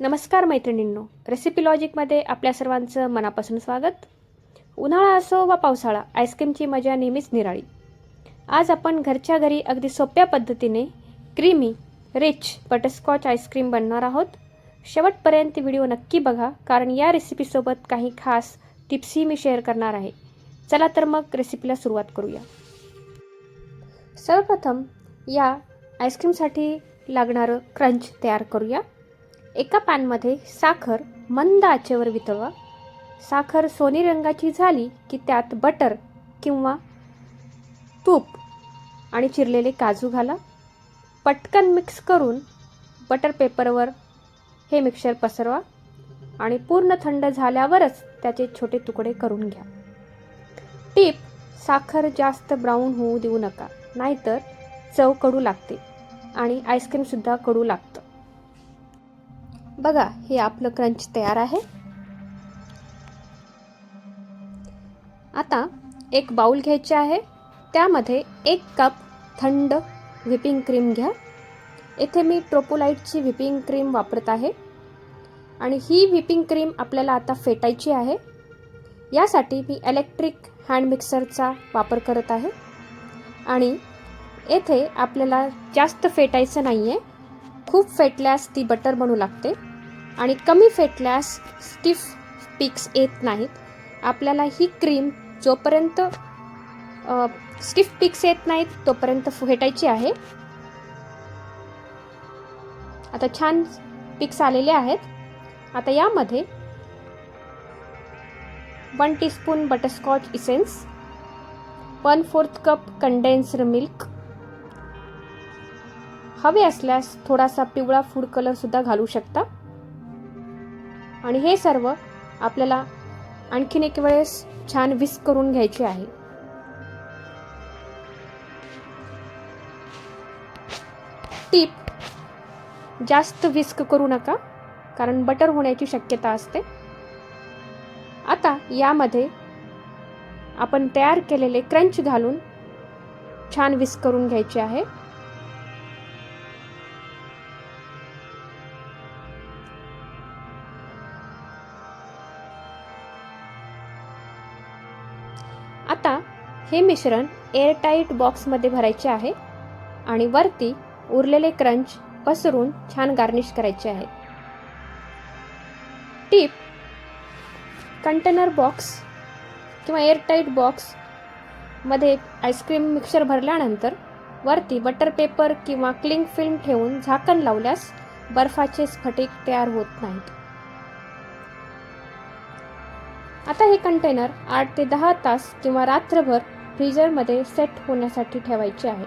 नमस्कार मैत्रिणींनो, रेसिपी लॉजिकमध्ये आपल्या सर्वांचं मनापासून स्वागत. उन्हाळा असो वा पावसाळा, आईस्क्रीमची मजा नेहमीच निराळी. आज आपण घरच्या घरी अगदी सोप्या पद्धतीने क्रीमी रिच बटरस्कॉच आईस्क्रीम बनवणार आहोत. शेवटपर्यंत व्हिडिओ नक्की बघा, कारण या रेसिपीसोबत काही खास टिप्सही मी शेअर करणार आहे. चला तर मग रेसिपीला सुरुवात करूया. सर्वप्रथम या आईस्क्रीमसाठी लागणारं क्रंच तयार करूया. एका पॅनमध्ये साखर मंद आचेवर वितळवा. साखर सोनेरी रंगाची झाली की त्यात बटर किंवा तूप आणि चिरलेले काजू घाला. पटकन मिक्स करून बटर पेपरवर हे मिक्सचर पसरवा आणि पूर्ण थंड झाल्यावरच त्याचे छोटे तुकडे करून घ्या. टिप: साखर जास्त ब्राऊन होऊ देऊ नका, नाहीतर चव कडू लागते आणि आईस्क्रीमसुद्धा कडू लागतं. बघा, हे आपलं क्रंच तयार आहे. आता एक बाउल घ्यायचे आहे. त्यामध्ये 1 कप थंड व्हिपिंग क्रीम घ्या. येथे मी ट्रोपोलाइटची व्हिपिंग क्रीम वापरत आहे आणि ही व्हिपिंग क्रीम आपल्याला आता फेटायची आहे. यासाठी मी इलेक्ट्रिक हँड मिक्सरचा वापर करत आहे आणि येथे आपल्याला जास्त फेटायचं नाही आहे. खूप फेटल्यास ती बटर बनू लागते आणि कमी फेटल्यास स्टिफ पीक्स येत नाहीत. आपल्याला ही क्रीम जोपर्यंत स्टिफ पीक्स येत नाहीत तोपर्यंत फेटायची आहे. आता छान पीक्स आलेले आहेत. आता यामध्ये 1 teaspoon butterscotch essence, 1/4 cup condensed milk, हवे असल्यास थोडासा पिवळा फूड कलर सुद्धा घालू शकता. आणि हे सर्व आपल्याला आणखीन एक वेळेस छान विस्क करून घ्यायचे आहे. टिप: जास्त विस्क करू नका, कारण बटर होण्याची शक्यता असते. आता यामध्ये आपण तयार केलेले क्रंच घालून छान विस्क करून घ्यायचे आहे. आता हे मिश्रण एअरटाईट बॉक्समध्ये भरायचे आहे आणि वरती उरलेले क्रंच पसरून छान गार्निश करायचे आहे. टिप: कंटेनर बॉक्स किंवा एअरटाईट बॉक्समध्ये आईस्क्रीम मिक्सचर भरल्यानंतर वरती बटर पेपर किंवा क्लिंग फिल्म ठेवून झाकण लावल्यास बर्फाचे स्फटिक तयार होत नाहीत. आता हे कंटेनर 8 ते 10 तास किंवा रात्रभर फ्रीजरमध्ये सेट होण्यासाठी ठेवायचे आहे.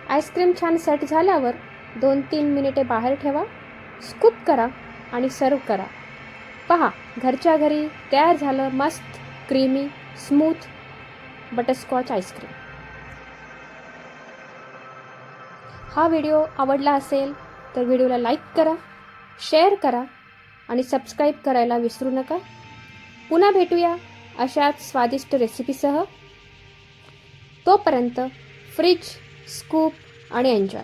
आईस्क्रीम छान सेट झाल्यावर 2-3 मिनिटे बाहेर ठेवा. स्कूप करा आणि सर्व करा. पहा, घरच्या घरी तयार झालं मस्त क्रीमी स्मूथ बटरस्कॉच आईस्क्रीम. हा व्हिडिओ आवडला असेल तर व्हिडिओला लाईक करा, शेअर करा आणि सबस्क्राईब करायला विसरू नका. पुन्हा भेटूया अशाच स्वादिष्ट रेसिपीसह. तोपर्यंत फ्रिज, स्कूप आणि एन्जॉय.